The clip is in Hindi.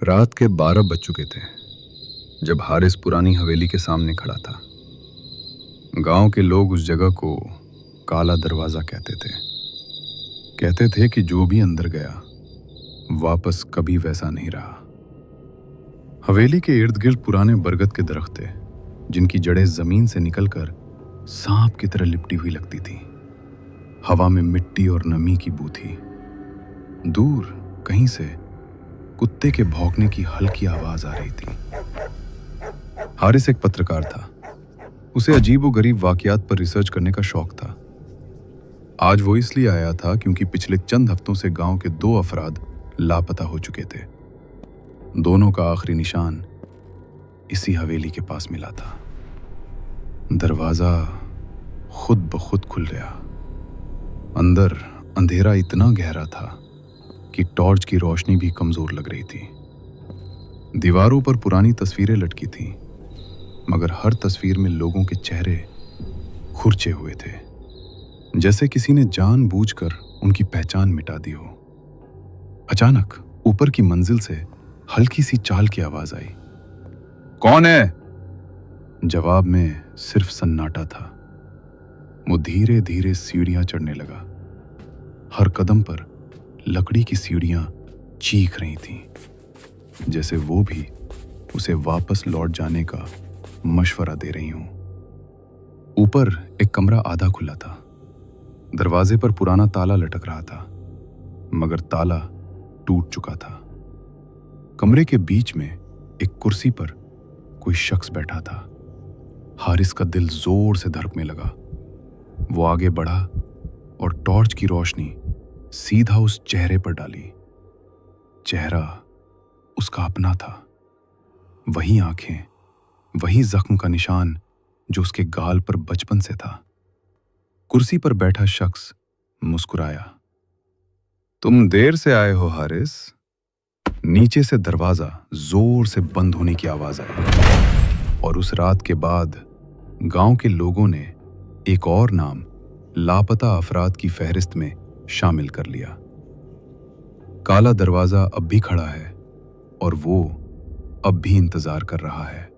रात के 12 बज चुके थे जब हारिस पुरानी हवेली के सामने खड़ा था। गांव के लोग उस जगह को काला दरवाज़ा कहते थे कि जो भी अंदर गया वापस कभी वैसा नहीं रहा। हवेली के इर्द गिर्द पुराने बरगद के दरख्त थे जिनकी जड़ें जमीन से निकलकर सांप की तरह लिपटी हुई लगती थी। हवा में मिट्टी और नमी की बू थी। दूर कहीं से कुत्ते के भौंकने की हल्की आवाज आ रही थी। हारिस एक पत्रकार था। उसे अजीबोगरीब वाकयात पर रिसर्च करने का शौक था। आज वो इसलिए आया था क्योंकि पिछले चंद हफ्तों से गांव के 2 अफराद लापता हो चुके थे। दोनों का आखिरी निशान इसी हवेली के पास मिला था। दरवाजा खुद ब खुद खुल गया। अंदर अंधेरा इतना गहरा था कि टॉर्च की रोशनी भी कमजोर लग रही थी। दीवारों पर पुरानी तस्वीरें लटकी थीं, मगर हर तस्वीर में लोगों के चेहरे खुरचे हुए थे, जैसे किसी ने जानबूझकर उनकी पहचान मिटा दी हो। अचानक ऊपर की मंजिल से हल्की सी चाल की आवाज आई। कौन है? जवाब में सिर्फ सन्नाटा था। वो धीरे धीरे सीढ़ियां चढ़ने लगा। हर कदम पर लकड़ी की सीढ़ियां चीख रही थीं, जैसे वो भी उसे वापस लौट जाने का मशवरा दे रही हूं। ऊपर एक कमरा आधा खुला था। दरवाजे पर पुराना ताला लटक रहा था, मगर ताला टूट चुका था। कमरे के बीच में एक कुर्सी पर कोई शख्स बैठा था। हारिस का दिल जोर से धड़कने लगा। वो आगे बढ़ा और टॉर्च की रोशनी सीधा उस चेहरे पर डाली। चेहरा उसका अपना था। वही आंखें, वही जख्म का निशान जो उसके गाल पर बचपन से था। कुर्सी पर बैठा शख्स मुस्कुराया। तुम देर से आए हो हारिस। नीचे से दरवाजा जोर से बंद होने की आवाज आई और उस रात के बाद गांव के लोगों ने एक और नाम लापता अफराद की फहरिस्त में शामिल कर लिया। काला दरवाजा अब भी खड़ा है और वो अब भी इंतजार कर रहा है।